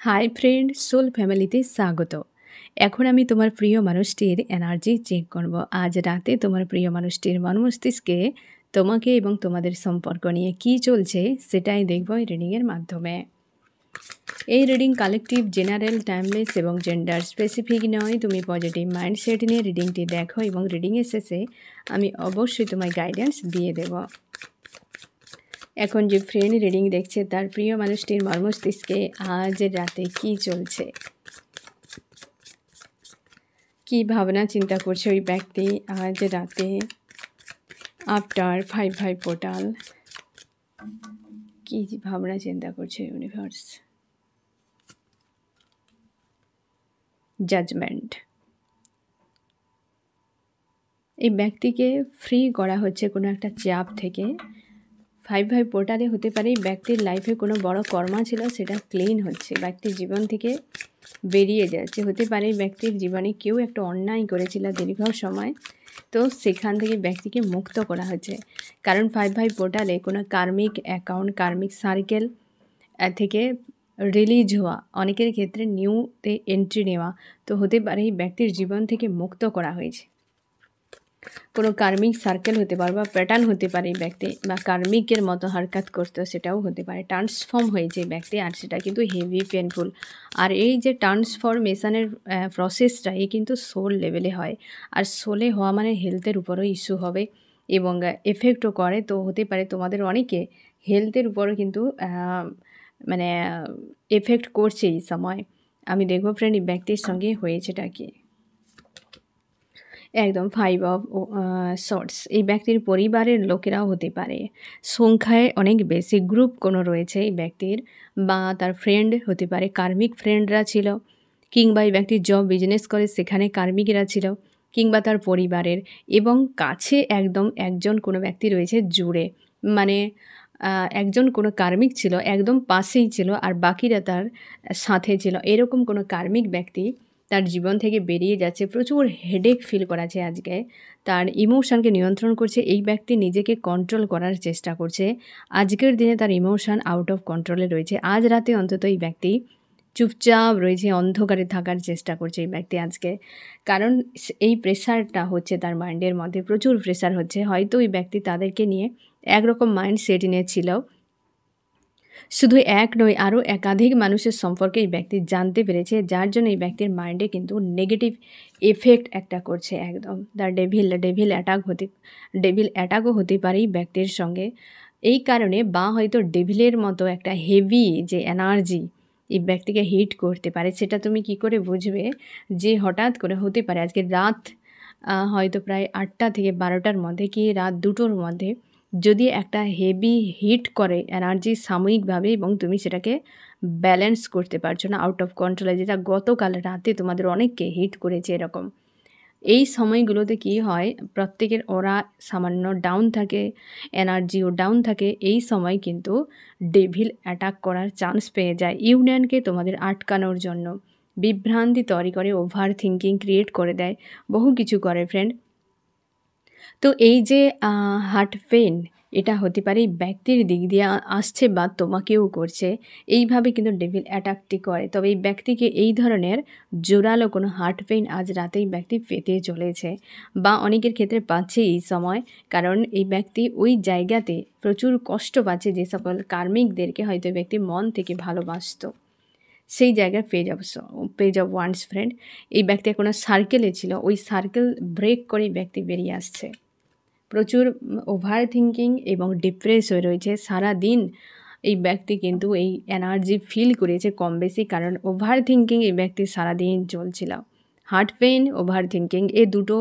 Hi friend, soul ফ্যামিলিতে স্বাগত। এখন আমি তোমার প্রিয় মানুষটির এনার্জি চেক করব। আজ রাতে তোমার প্রিয় মানুষটির মস্তিষ্কে তোমাকে এবং তোমাদের সম্পর্ক নিয়ে কী চলছে সেটাই দেখব এই রিডিংয়ের মাধ্যমে। এই রিডিং কালেকটিভ, জেনারেল, টাইমলেস এবং জেন্ডার স্পেসিফিক নয়। তুমি পজিটিভ মাইন্ডসেট নিয়ে রিডিংটি দেখো এবং রিডিংয়ের শেষে আমি অবশ্যই তোমায় গাইডেন্স দিয়ে দেব। এখন যে ফ্রেন্ড রিডিং দেখছে তার প্রিয় মানুষটির মস্তিষ্কে আজ রাতে কি চলছে, কি ভাবনা চিন্তা করছে ওই ব্যক্তি আজ রাতে আফটার 5/5 পোর্টাল, কি ভাবনা চিন্তা করছে ইউনিভার্স। জাজমেন্ট। এই ব্যক্তিকে ফ্রি করা হচ্ছে কোনো একটা চাপ থেকে। 5/5 পোর্টালে হতে পারে এই ব্যক্তির লাইফে কোনো বড় কর্মা ছিল, সেটা ক্লিন হচ্ছে, ব্যক্তির জীবন থেকে বেরিয়ে যাচ্ছে। হতে পারে এই ব্যক্তির জীবনে কেউ একটা অন্যায় করেছিল দীর্ঘ সময়, তো সেখান থেকে ব্যক্তিকে মুক্ত করা হচ্ছে। কারণ 5/5 পোর্টালে কোনো কার্মিক অ্যাকাউন্ট, কার্মিক সার্কেল থেকে রিলিজ হওয়া, অনেকের ক্ষেত্রে নিউতে এন্ট্রি নেওয়া, তো হতে পারে এই ব্যক্তির জীবন থেকে মুক্ত করা হয়েছে। কোনো কার্মিক সার্কেল হতে পারে বা প্যাটার্ন হতে পারে এই ব্যক্তি, বা কার্মিকের মতো হারকাত করতো সেটাও হতে পারে। ট্রান্সফর্ম হয়েছে ব্যক্তি, আর সেটা কিন্তু হেভি পেনফুল। আর এই যে ট্রান্সফরমেশনের প্রসেসটা এ কিন্তু সোল লেভেলে হয়, আর সোলে হওয়া মানে হেলথের উপরও ইস্যু হবে এবং এফেক্টও করে। তো হতে পারে তোমাদের অনেকে হেলথের উপরও কিন্তু মানে এফেক্ট করছে এই সময়। আমি দেখবো ফ্রেন্ড এই ব্যক্তির সঙ্গে হয়েছেটা কি। একদম 5 অফ শর্টস। এই ব্যক্তির পরিবারের লোকেরাও হতে পারে, সংখ্যায় অনেক বেশি গ্রুপ কোনো রয়েছে এই ব্যক্তির, বা তার ফ্রেন্ড হতে পারে, কার্মিক ফ্রেন্ডরা ছিল, কিংবা এই ব্যক্তি জব বিজনেস করে সেখানে কার্মিকরা ছিল, কিংবা তার পরিবারের এবং কাছে একদম একজন কোনো ব্যক্তি রয়েছে জুড়ে, মানে একজন কোনো কার্মিক ছিল একদম পাশেই ছিল আর বাকিরা তার সাথে ছিল। এরকম কোনো কার্মিক ব্যক্তি তার জীবন থেকে বেরিয়ে যাচ্ছে। প্রচুর হেডেক ফিল করাছে আজকে, তার ইমোশনকে নিয়ন্ত্রণ করছে। এই ব্যক্তি নিজেকে কন্ট্রোল করার চেষ্টা করছে। আজকের দিনে তার ইমোশন আউট অফ কন্ট্রোলে রয়েছে। আজ রাতে অন্তত এই ব্যক্তি চুপচাপ রয়েছে, অন্ধকারে থাকার চেষ্টা করছে এই ব্যক্তি আজকে। কারণ এই প্রেশারটা হচ্ছে তার মাইন্ডের মধ্যে, প্রচুর প্রেশার হচ্ছে। হয়তো এই ব্যক্তি তাদেরকে নিয়ে একরকম মাইন্ড সেট নিয়েছিল, শুধু এক নয় আরও একাধিক মানুষের সম্পর্কে এই ব্যক্তি জানতে পেরেছে, যার জন্য এই ব্যক্তির মাইন্ডে কিন্তু নেগেটিভ এফেক্ট একটা করছে একদম। দ্য ডেভিল অ্যাটাকও হতে পারে এই ব্যক্তির সঙ্গে। এই কারণে বা হয়তো ডেভিলের মতো একটা হেভি যে এনার্জি এই ব্যক্তিকে হিট করতে পারে, সেটা তুমি কি করে বুঝবে যে হঠাৎ করে হতে পারে আজকে রাত হয়তো প্রায় 8টা থেকে 12টার মধ্যে কি রাত 2টোর মধ্যে যদি একটা হেভি হিট করে এনার্জি সাময়িকভাবে এবং তুমি সেটাকে ব্যালেন্স করতে পারছো না, আউট অফ কন্ট্রোলে, যেটা গতকাল রাতে তোমাদের অনেককে হিট করেছে এরকম। এই সময়গুলোতে কি হয়, প্রত্যেকের ওরা সামান্য ডাউন থাকে, এনার্জিও ডাউন থাকে। এই সময় কিন্তু ডেভিল অ্যাটাক করার চান্স পেয়ে যায় ইউনিয়নকে তোমাদের আটকানোর জন্য। বিভ্রান্তি তৈরি করে, ওভার থিঙ্কিং ক্রিয়েট করে দেয়, বহু কিছু করে ফ্রেন্ড। তো এই যে হার্ট পেইন, এটা হতে পারে এই ব্যক্তির দিক দিয়ে আসছে বা তোমাকেও করছে। এইভাবে কিন্তু ডেভিল অ্যাটাকটি করে। তবে এই ব্যক্তিকে এই ধরনের জোরালো কোনো হার্ট পেইন আজ রাতেই ব্যক্তি পেতে চলেছে, বা অনেকের ক্ষেত্রে পাচ্ছে এই সময়। কারণ এই ব্যক্তি ওই জায়গাতে প্রচুর কষ্ট পাচ্ছে, যে সকল কার্মিকদেরকে হয়তো ব্যক্তি মন থেকে ভালোবাসত, সেই জায়গায় পেজ অফ ওয়ান্স ফ্রেন্ড। এই ব্যক্তি কোনো সার্কেলে ছিল, ওই সার্কেল ব্রেক করে এই ব্যক্তি বেরিয়ে আসছে। প্রচুর ওভার থিঙ্কিং এবং ডিপ্রেস হয়ে রয়েছে সারাদিন এই ব্যক্তি, কিন্তু এই এনার্জি ফিল করেছে কম বেশি, কারণ ওভার থিঙ্কিং এই ব্যক্তির সারাদিন চলছিল। হার্ট পেইন, ওভার থিঙ্কিং, এ দুটো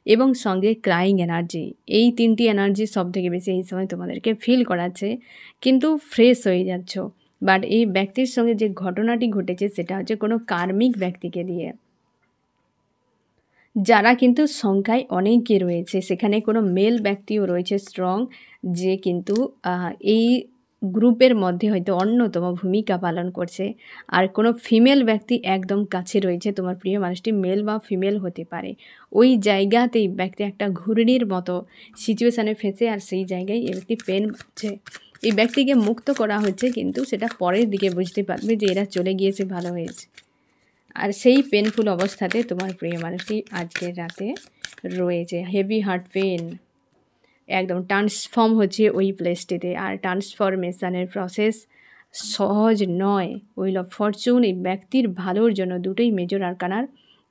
এবং সঙ্গে ক্রাইং এনার্জি, এই তিনটি এনার্জি সব থেকে বেশি এই সময় তোমাদেরকে ফিল করাচ্ছে, কিন্তু ফ্রেশ হয়ে যাচ্ছ। বাট এই ব্যক্তির সঙ্গে যে ঘটনাটি ঘটেছে সেটা হচ্ছে কোনো কার্মিক ব্যক্তিকে দিয়ে, যারা কিন্তু সংখ্যায় অনেকে রয়েছে, সেখানে কোনো মেল ব্যক্তিও রয়েছে স্ট্রং, যে কিন্তু এই গ্রুপের মধ্যে হয়তো অন্যতম ভূমিকা পালন করছে। আর কোনো ফিমেল ব্যক্তি একদম কাছে রয়েছে, তোমার প্রিয় মানুষটি মেল বা ফিমেল হতে পারে। ওই জায়গাতেই ব্যক্তি একটা ঘূর্ণির মতো সিচুয়েশানে ফেঁসে, আর সেই জায়গায় এই ব্যক্তি পেন পাচ্ছে। এই ব্যক্তিকে মুক্ত করা হচ্ছে, কিন্তু সেটা পরের দিকে বুঝতে পারবে যে এরা চলে গিয়েছে, ভালো হয়েছে। আর সেই পেনফুল অবস্থাতে তোমার প্রিয় মানুষটি আজকের রাতে রয়েছে, হেভি হার্ট পেন, একদম ট্রান্সফর্ম হচ্ছে ওই প্লেসটিতে। আর ট্রান্সফরমেশানের প্রসেস সহজ নয়। হুইল অফ ফরচুন এই ব্যক্তির ভালোর জন্য, দুটোই মেজর আরকানার,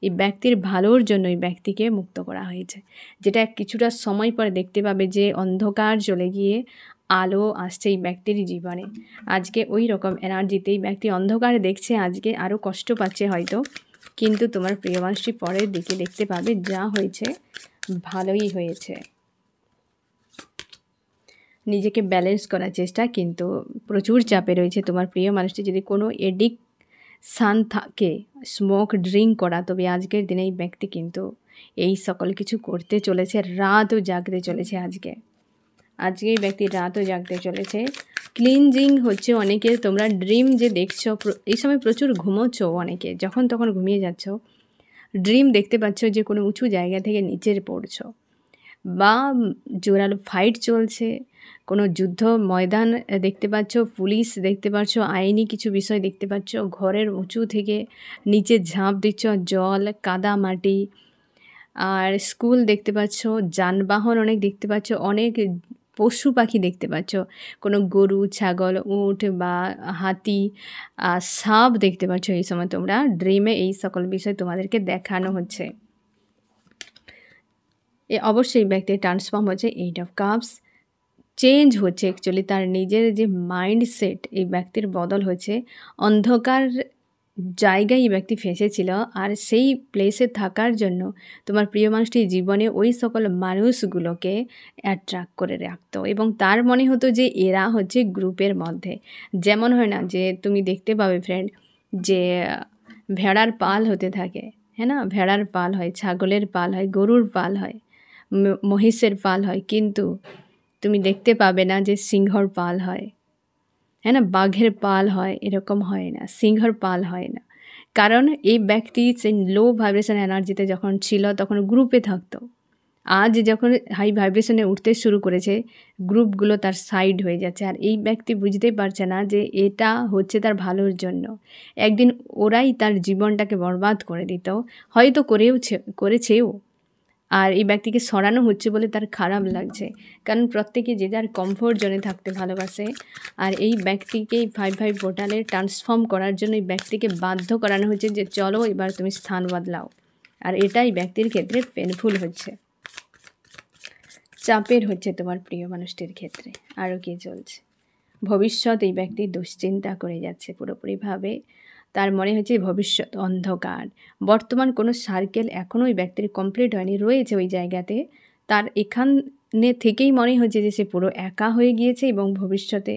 এই ব্যক্তির ভালোর জন্য এই ব্যক্তিকে মুক্ত করা হয়েছে, যেটা কিছুটা সময় পরে দেখতে পাবে যে অন্ধকার চলে গিয়ে আলো আসছে এই ব্যক্তির জীবনে। আজকে ওই রকম এনার্জিতে এই ব্যক্তি অন্ধকারে দেখছে, আজকে আরও কষ্ট পাচ্ছে হয়তো, কিন্তু তোমার প্রিয় মানুষটি পরের দিকে দেখতে পাবে যা হয়েছে ভালোই হয়েছে। নিজেকে ব্যালেন্স করার চেষ্টা, কিন্তু প্রচুর চাপে রয়েছে তোমার প্রিয় মানুষটি। যদি কোনো এডিকশান থাকে, স্মোক ড্রিঙ্ক করা, তবে আজকের দিনে এই ব্যক্তি কিন্তু এই সকল কিছু করতে চলেছে, রাতও জাগতে চলেছে। আজকে এই ব্যক্তি রাতও জাগতে চলেছে। ক্লিনজিং হচ্ছে অনেকের, তোমরা ড্রিম যে দেখছো, এই সময় প্রচুর ঘুমোচ্ছ অনেকে, যখন তখন ঘুমিয়ে যাচ্ছ, ড্রিম দেখতে পাচ্ছ যে কোনো উঁচু জায়গা থেকে নিচে পড়ছো, বা জোরালো ফাইট চলছে, কোনো যুদ্ধ ময়দান দেখতে পাচ্ছ, পুলিশ দেখতে পাচ্ছ, আইনি কিছু বিষয় দেখতে পাচ্ছ, ঘরের উঁচু থেকে নিচে ঝাঁপ দিচ্ছ, জল, কাদা, মাটি। আর স্কুল দেখতে পাচ্ছ, যানবাহন অনেক দেখতে পাচ্ছ, অনেক পশু পাখি দেখতে পাচ্ছ, কোনো গরু, ছাগল, উট বা হাতি, সাপ দেখতে পাচ্ছ। এই সময় তোমরা ড্রিমে এই সকল বিষয় তোমাদেরকে দেখানো হচ্ছে। অবশ্যই ব্যক্তির ট্রান্সফর্ম হচ্ছে, 8 অফ কাপস চেঞ্জ হচ্ছে। অ্যাকচুয়ালি তার নিজের যে মাইন্ডসেট, এই ব্যক্তির বদল হচ্ছে। অন্ধকার জায়গায় এই ব্যক্তি ফেঁসেছিল, আর সেই প্লেসে থাকার জন্য তোমার প্রিয় মানুষটি জীবনে ওই সকল মানুষগুলোকে অ্যাট্রাক্ট করে রাখতো, এবং তার মনে হতো যে এরা হচ্ছে গ্রুপের মধ্যে। যেমন হয় না যে তুমি দেখতে পাবে ফ্রেন্ড, যে ভেড়ার পাল হতে থাকে, হ্যাঁ না, ভেড়ার পাল হয়, ছাগলের পাল হয়, গরুর পাল হয়, মহিষের পাল হয়, কিন্তু তুমি দেখতে পাবে না যে সিংহর পাল হয়, হ্যাঁ না, বাঘের পাল হয়, এরকম হয় না, সিংহর পাল হয় না। কারণ এই ব্যক্তি সেই লো ভাইব্রেশন এনার্জিতে যখন ছিল তখন গ্রুপে থাকতো। আজ যখন হাই ভাইব্রেশনে উঠতে শুরু করেছে, গ্রুপগুলো তার সাইড হয়ে যাচ্ছে। আর এই ব্যক্তি বুঝতেই পারছে না যে এটা হচ্ছে তার ভালোর জন্য। একদিন ওরাই তার জীবনটাকে বরবাদ করে দিত, হয়তো করেছেও। আর এই ব্যক্তিকে সরানো হচ্ছে বলে তার খারাপ লাগছে, কারণ প্রত্যেকে যে যার কমফোর্ট জোনে থাকতে ভালোবাসে। আর এই ব্যক্তিকে 5/5 পোর্টালে ট্রান্সফর্ম করার জন্য এই ব্যক্তিকে বাধ্য করানো হচ্ছে যে চলো এবার তুমি স্থান বদলাও। আর এটাই ব্যক্তির ক্ষেত্রে পেনফুল হচ্ছে, চাপের হচ্ছে তোমার প্রিয় মানুষটির ক্ষেত্রে। আরও কি চলছে, ভবিষ্যৎ এই ব্যক্তি দুশ্চিন্তা করে যাচ্ছে পুরোপুরিভাবে। তার মনে হচ্ছে ভবিষ্যৎ অন্ধকার। বর্তমান কোনো সার্কেল এখনও ওই ব্যক্তির কমপ্লিট হয়নি, রয়েছে ওই জায়গাতে। তার এখানে থেকেই মনে হচ্ছে যে সে পুরো একা হয়ে গিয়েছে, এবং ভবিষ্যতে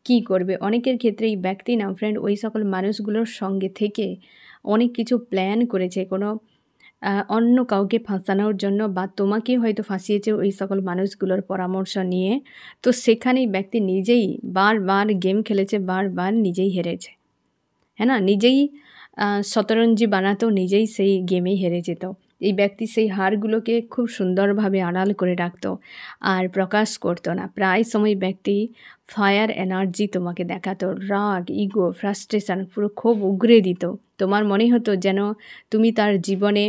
কি করবে। অনেকের ক্ষেত্রে এই ব্যক্তি না ফ্রেন্ড ওই সকল মানুষগুলোর সঙ্গে থেকে অনেক কিছু প্ল্যান করেছে, কোনো অন্য কাউকে ফাঁসানোর জন্য, বা তোমাকে হয়তো ফাঁসিয়েছে ওই সকল মানুষগুলোর পরামর্শ নিয়ে। তো সেখানেই ব্যক্তি নিজেই বারবার গেম খেলেছে, বারবার নিজেই হেরেছে, হ্যাঁ না, নিজেই শতরঞ্জি বানাতো, নিজেই সেই গেমেই হেরে যেত। এই ব্যক্তি সেই হারগুলোকে খুব সুন্দরভাবে আড়াল করে রাখতো আর প্রকাশ করতো না। প্রায় সময় ব্যক্তি ফায়ার এনার্জি তোমাকে দেখাতো, রাগ, ইগো, ফ্রাস্ট্রেশন পুরো খুব উগরে দিত। তোমার মনে হতো যেন তুমি তার জীবনে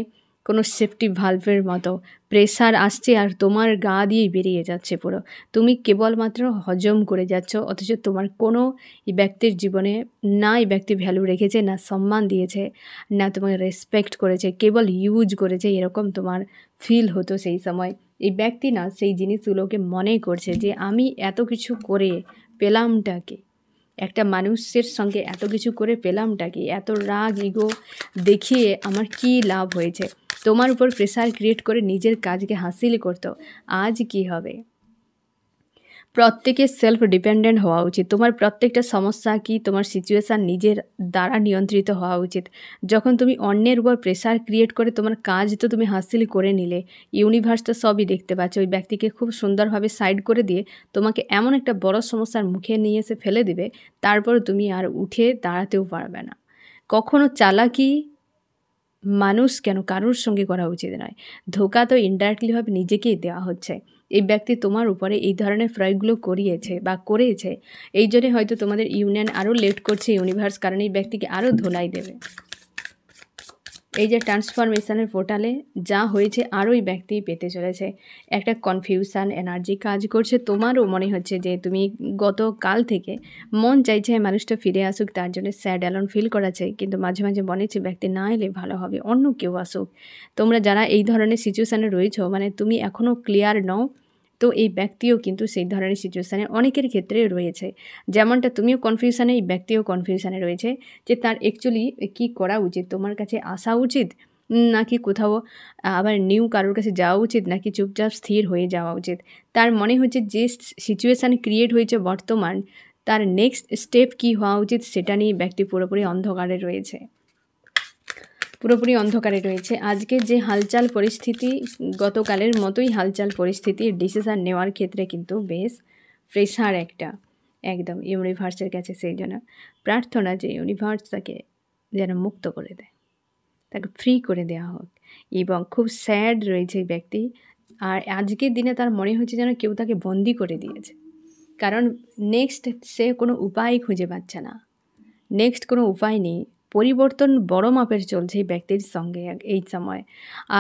কোনো সেফটি ভালভের মতো, প্রেসার আসছে আর তোমার গা দিয়েই বেরিয়ে যাচ্ছে পুরো, তুমি কেবলমাত্র হজম করে যাচ্ছ। অথচ তোমার কোনো এই ব্যক্তির জীবনে না এই ব্যক্তি ভ্যালু রেখেছে, না সম্মান দিয়েছে, না তোমাকে রেসপেক্ট করেছে, কেবল ইউজ করেছে, এরকম তোমার ফিল হতো সেই সময়। এই ব্যক্তি না সেই জিনিসগুলোকে মনে করছে যে আমি এত কিছু করে পেলামটা কি, একটা মানুষের সঙ্গে এত কিছু করে পেলামটা কি, এত রাগ ইগো দেখিয়ে আমার কি লাভ হয়েছে। তোমার উপর প্রেসার ক্রিয়েট করে নিজের কাজকে হাসিল করতো। আজ কি হবে, প্রত্যেকের সেলফ ডিপেন্ডেন্ট হওয়া উচিত। তোমার প্রত্যেকটা সমস্যা কি তোমার সিচুয়েশান নিজের দ্বারা নিয়ন্ত্রিত হওয়া উচিত। যখন তুমি অন্যের উপর প্রেসার ক্রিয়েট করে তোমার কাজ তো তুমি হাসিল করে নিলে, ইউনিভার্স তো সবই দেখতে পাচ্ছে, ওই ব্যক্তিকে খুব সুন্দরভাবে সাইড করে দিয়ে তোমাকে এমন একটা বড় সমস্যার মুখে নিয়ে এসে ফেলে দিবে, তারপর তুমি আর উঠে দাঁড়াতেও পারবে না। কখনো চালাকি মানুষ কেন কারোর সঙ্গে করা উচিত নয়। ধোঁকা তো ইনডাইরেক্টলিভাবে নিজেকেই দেওয়া হচ্ছে। এই ব্যক্তি তোমার উপরে এই ধরনের প্রয়োগগুলো করিয়েছে বা করেছে। এই জন্যে হয়তো তোমাদের ইউনিয়ন আরও লেট করছে ইউনিভার্স, কারণ এই ব্যক্তিকে আরও ধোলাই দেবে। এই যে ট্রান্সফরমেশনের পোর্টালে যা হয়েছে আরও এই ব্যক্তি পেতে চলেছে। একটা কনফিউশন এনার্জি কাজ করছে। তোমারও মনে হচ্ছে যে তুমি গতকাল থেকে মন চাইছে মানুষটা ফিরে আসুক, তার জন্য স্যাড অ্যালোন ফিল করাছে, কিন্তু মাঝে মাঝে মনে হচ্ছে ব্যক্তি না এলে ভালো হবে, অন্য কেউ আসুক। তোমরা যারা এই ধরনের সিচুয়েশানে রয়েছো, মানে তুমি এখনও ক্লিয়ার নও, তো এই ব্যক্তিও কিন্তু সেই ধরনের সিচুয়েশানে অনেকের ক্ষেত্রে রয়েছে। যেমনটা তুমিও কনফিউশানে, এই ব্যক্তিও কনফিউশানে রয়েছে যে তার অ্যাকচুয়ালি কী করা উচিত। তোমার কাছে আসা উচিত, নাকি কোথাও আবার নিউ কারোর কাছে যাওয়া উচিত, নাকি চুপচাপ স্থির হয়ে যাওয়া উচিত। তার মনে হচ্ছে যে সিচুয়েশান ক্রিয়েট হয়েছে বর্তমান, তার নেক্সট স্টেপ কী হওয়া উচিত সেটা নিয়ে ব্যক্তি পুরোপুরি অন্ধকারে রয়েছে, পুরোপুরি অন্ধকারে রয়েছে। আজকে যে হালচাল পরিস্থিতি, গতকালের মতোই হালচাল পরিস্থিতি, ডিসিশান নেওয়ার ক্ষেত্রে কিন্তু বেশ প্রেশার একটা একদম ইউনিভার্সের কাছে। সেই জন্য প্রার্থনা যে ইউনিভার্স তাকে যেন মুক্ত করে দেয়, তাকে ফ্রি করে দেওয়া হোক। এবং খুব স্যাড রয়েছে এই ব্যক্তি। আর আজকের দিনে তার মনে হচ্ছে যেন কেউ তাকে বন্দি করে দিয়েছে, কারণ নেক্সট সে কোনো উপায় খুঁজে পাচ্ছে না, নেক্সট কোনো উপায় নেই। পরিবর্তন বড় মাপের চলছে এই ব্যক্তির সঙ্গে এই সময়।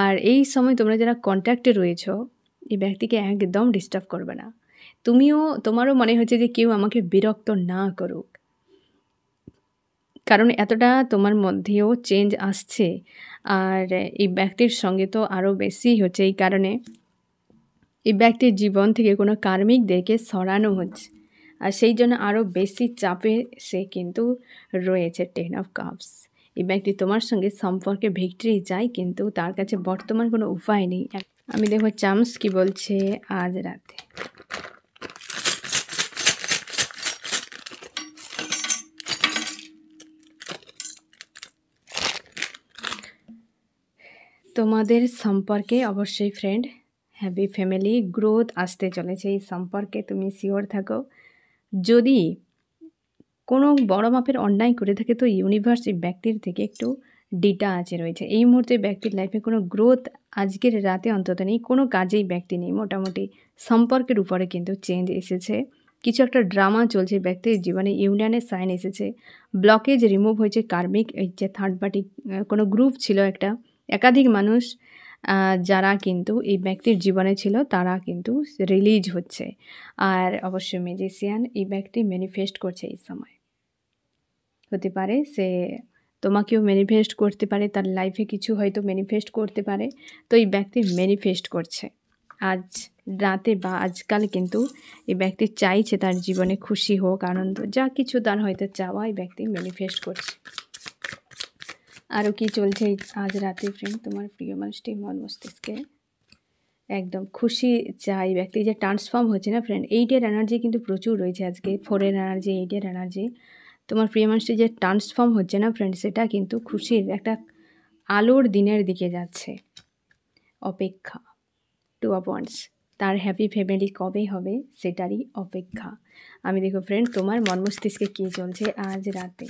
আর এই সময় তোমরা যারা কন্ট্যাক্টে রয়েছো, এই ব্যক্তিকে একদম ডিস্টার্ব করবে না। তোমারও মনে হচ্ছে যে কেউ আমাকে বিরক্ত না করুক, কারণ এতটা তোমার মধ্যেও চেঞ্জ আসছে। আর এই ব্যক্তির সঙ্গে তো আরও বেশি হচ্ছে, এই কারণে এই ব্যক্তির জীবন থেকে কোনো কার্মিকদেরকে সরানো হচ্ছে, আর সেই জন্য আরও বেশি চাপে সে কিন্তু রয়েছে। 10 অফ কাপস। এই ব্যক্তি তোমার সঙ্গে সম্পর্কে ভিক্টরি চায়, কিন্তু তার কাছে বর্তমান কোনো উপায় নেই। আমি দেখো চামস কি বলছে আজ রাতে। তোমাদের সম্পর্কে অবশ্যই ফ্রেন্ড হ্যাপি ফ্যামিলি গ্রোথ আসতে চলেছে। এই সম্পর্কে তুমি শিওর থাকো। যদি কোনো বড় মাপের অন্যায় করে থাকে, তো ইউনিভার্স এই ব্যক্তির থেকে একটু ডিটাচ রয়েছে। এই মুহূর্তে ব্যক্তির লাইফে কোনো গ্রোথ আজকের রাতে অন্তত নেই, কোনো কাজেই ব্যক্তি নেই। মোটামুটি সম্পর্কের উপরে কিন্তু চেঞ্জ এসেছে, কিছু একটা ড্রামা চলছে ব্যক্তির জীবনে, ইউনিয়নের সাইন এসেছে, ব্লকেজ রিমুভ হয়েছে। কার্মিক এই যে থার্ড পার্টি কোনো গ্রুপ ছিল, একটা একাধিক মানুষ যারা কিন্তু এই ব্যক্তির জীবনে ছিল, তারা কিন্তু রিলিজ হচ্ছে। আর অবশ্যই ম্যাজিশিয়ান এই ব্যক্তি ম্যানিফেস্ট করছে এই সময়। হতে পারে সে তোমাকেও ম্যানিফেস্ট করতে পারে, তার লাইফে কিছু হয়তো ম্যানিফেস্ট করতে পারে। তো এই ব্যক্তি ম্যানিফেস্ট করছে আজ রাতে বা আজকাল, কিন্তু এই ব্যক্তি চাইছে তার জীবনে খুশি হোক, আনন্দ, যা কিছু তার হয়তো চাওয়া, এই ব্যক্তি ম্যানিফেস্ট করছে। আরও কি চলছে আজ রাতে ফ্রেন্ড তোমার প্রিয় মানুষটি মন মস্তিষ্কে? একদম খুশি চাই ব্যক্তি, যে ট্রান্সফর্ম হচ্ছে না ফ্রেন্ড, 8-এর এনার্জি কিন্তু প্রচুর রয়েছে আজকে। 4-এর এনার্জি, 8-এর এনার্জি। তোমার প্রিয় মানুষটি যে ট্রান্সফর্ম হচ্ছে না ফ্রেন্ড, সেটা কিন্তু খুশির একটা আলোর দিনের দিকে যাচ্ছে। অপেক্ষা 2 অফ ওয়ান্ডস, তার হ্যাপি ফ্যামিলি কবে হবে সেটারই অপেক্ষা। আমি দেখো ফ্রেন্ড তোমার মন মস্তিষ্কে কী চলছে আজ রাতে।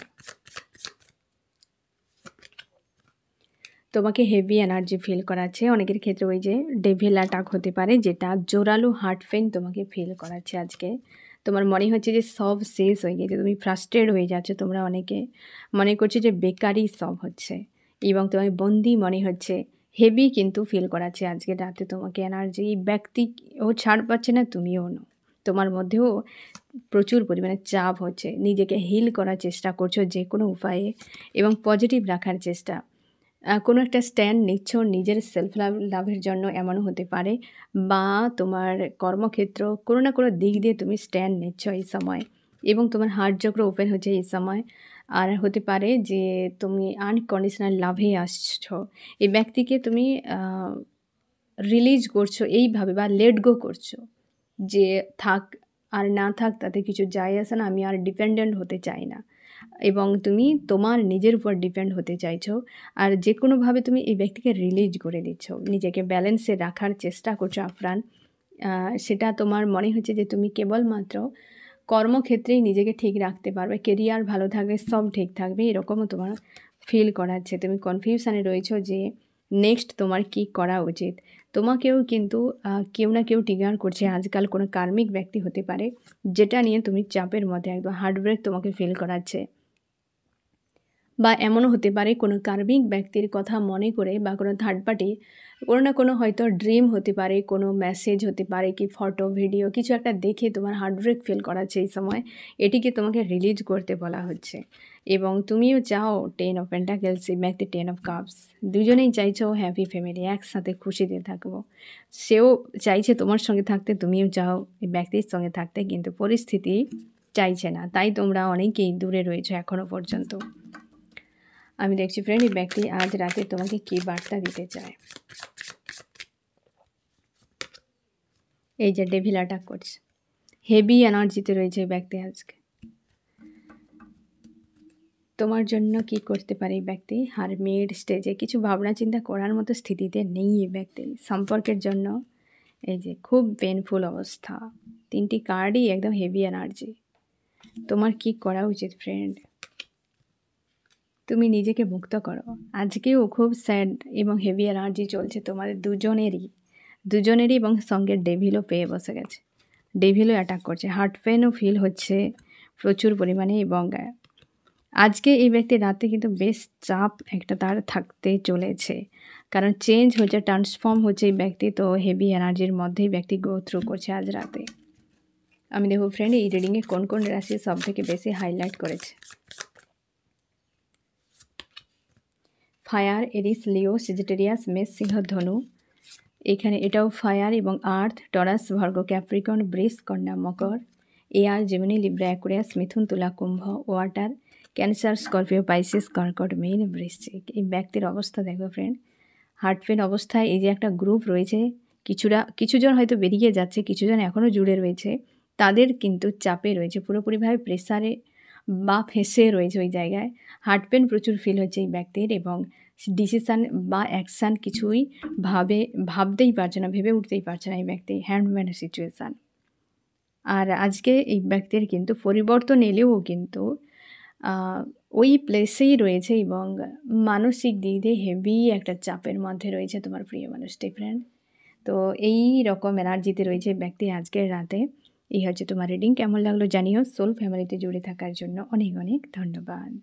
তোমাকে হেভি এনার্জি ফিল করাচ্ছে। অনেকের ক্ষেত্রে ওই যে ডেভিল অ্যাটাক হতে পারে, যেটা জোরালো হার্ট পেন তোমাকে ফিল করাচ্ছে আজকে। তোমার মনে হচ্ছে যে সব শেষ হয়ে গেছে, তুমি ফ্রাস্ট্রেট হয়ে যাচ্ছ। তোমরা অনেকে মনে করছে যে বেকারই সব হচ্ছে, এবং তোমাকে বন্দি মনে হচ্ছে। হেভি কিন্তু ফিল করাচ্ছে আজকে রাতে তোমাকে এনার্জি। ব্যক্তি ও ছাড় পাচ্ছে না, তুমিও নো। তোমার মধ্যেও প্রচুর পরিমাণে চাপ হচ্ছে, নিজেকে হিল করার চেষ্টা করছো যে কোনো উপায়ে, এবং পজিটিভ রাখার চেষ্টা। কোনো একটা স্ট্যান্ড নিচ্ছ নিজের সেলফ লাভের জন্য, এমনও হতে পারে, বা তোমার কর্মক্ষেত্র কোনো না কোনো দিক দিয়ে তুমি স্ট্যান্ড নিচ্ছ এই সময়, এবং তোমার হার্ট চক্র ওপেন হচ্ছে এই সময়। আর হতে পারে যে তুমি আনকন্ডিশনাল লাভে আসছো, এই ব্যক্তিকে তুমি রিলিজ করছো এইভাবে, বা লেট গো করছো, যে থাক আর না থাক তাতে কিছু যায় আসে না, আমি আর ডিপেন্ডেন্ট হতে চাই না, এবং তুমি তোমার নিজের উপর ডিপেন্ড হতে চাইছো। আর যে কোনোভাবে তুমি এই ব্যক্তিকে রিলিজ করে দিচ্ছ, নিজেকে ব্যালেন্সে রাখার চেষ্টা করছো আফরান। সেটা তোমার মনে হচ্ছে যে তুমি কেবলমাত্র কর্মক্ষেত্রেই নিজেকে ঠিক রাখতে পারবে, কেরিয়ার ভালো থাকবে, সব ঠিক থাকবে, এরকমও তোমার ফিল করাচ্ছে। তুমি কনফিউশনে রয়েছো যে নেক্সট তোমার কি করা উচিত। তোমাকেও কিন্তু কেউ না কেউ ট্রিগার করছে, আজকাল কোনো কার্মিক ব্যক্তি হতে পারে, যেটা নিয়ে তুমি চাপের মধ্যে একদম হার্টব্রেক তোমাকে ফিল করাচ্ছে। বা এমনও হতে পারে কোনো কার্মিক ব্যক্তির কথা মনে করে বা কোনো থার্ড পার্টি কোনো না কোনো হয়তো ড্রিম হতে পারে, কোনো মেসেজ হতে পারে, কি ফটো ভিডিও কিছু একটা দেখে তোমার হার্টব্রেক ফিল করাচ্ছে এই সময়, এটিকে তোমাকে রিলিজ করতে বলা হচ্ছে। এবং তুমিও চাও 10 অফ পেন্টাকেলস, এই ব্যক্তি 10 অফ কাপস, দুজনেই চাইছো হ্যাপি ফ্যামিলি, একসাথে খুশিতে থাকবো। সেও চাইছে তোমার সঙ্গে থাকতে, তুমিও চাও এই ব্যক্তির সঙ্গে থাকতে, কিন্তু পরিস্থিতি চাইছে না, তাই তোমরা অনেকেই দূরে রয়েছো এখনও পর্যন্ত। আমি দেখছি ফ্রেন্ড, এই ব্যক্তি আজ রাতে তোমাকে কি বার্তা দিতে চায়। এই যে ডেভিল অ্যাটাক করছে, হেভি এনার্জিতে রয়েছে এই ব্যক্তি আজকে। তোমার জন্য কি করতে পারে এই ব্যক্তি? হারমিট স্টেজে কিছু ভাবনা চিন্তা করার মতো স্থিতিতে নেই এই ব্যক্তি সম্পর্কের জন্য। এই যে খুব পেনফুল অবস্থা, 3টি কার্ডই একদম হেভি এনার্জি। তোমার কি করা উচিত ফ্রেন্ড? তুমি নিজেকে মুক্ত করো। আজকেও খুব স্যাড এবং হেভি এনার্জি চলছে তোমাদের দুজনেরই এবং সঙ্গে ডেভিলও পেয়ে বসে গেছে, ডেভিলও অ্যাটাক করছে, হার্ট পেনও ফিল হচ্ছে প্রচুর পরিমাণে। এবং আজকে এই ব্যক্তির রাতে কিন্তু বেশ চাপ একটা তার থাকতে চলেছে, কারণ চেঞ্জ হচ্ছে, ট্রান্সফর্ম হচ্ছে এই ব্যক্তি, তো হেভি এনার্জির মধ্যেই ব্যক্তি গো থ্রু করছে আজ রাতে। আমি দেখো ফ্রেন্ড, এই রিডিংয়ে কোন কোন রাশি সব থেকে বেশি হাইলাইট করেছে। ফায়ার, এরিস, লিও, সেজিটেরিয়াস, মেষ, সিংহ, ধনু। এখানে এটাও ফায়ার এবং আর্থ, টরাস, ভার্গো, ক্যাপ্রিকন, বৃষ, কন্যা, মকর, এয়ার, জেমিনি, লিব্রা, অ্যাকুয়ারিয়াস, মিথুন, তুলা, কুম্ভ, ওয়াটার, ক্যান্সার, স্করপিও, পাইসিস, কর্কট, মীন, বৃশ্চিক। এই ব্যক্তির অবস্থা দেখো ফ্রেন্ড, হার্ট পেন অবস্থায়। এই যে একটা গ্রুপ রয়েছে, কিছুজন হয়তো বেরিয়ে যাচ্ছে, কিছুজন এখনও জুড়ে রয়েছে, তাদের কিন্তু চাপে রয়েছে, পুরোপুরিভাবে প্রেসারে বা ফেঁসে রয়েছে ওই জায়গায়। হার্ট পেন প্রচুর ফিল হচ্ছে এই ব্যক্তির, এবং ডিসিশান বা অ্যাকশান কিছুই ভাবতেই পারছে না, ভেবে উঠতেই পারছে না এই ব্যক্তি, হ্যান্ডম্যান সিচুয়েশান। আর আজকে এই ব্যক্তির কিন্তু পরিবর্তন এলেও কিন্তু ওই প্লেসেই রয়েছে এবং মানসিক দিক দিয়ে হেভি একটা চাপের মধ্যে রয়েছে তোমার প্রিয় মানুষটি ফ্রেন্ড। তো এই রকম এনার্জিতে রয়েছে ব্যক্তি আজকের রাতে। এই হচ্ছে তোমার রিডিং। কেমন লাগলো জানিও। সোল ফ্যামিলিতে জুড়ে থাকার জন্য অনেক অনেক ধন্যবাদ।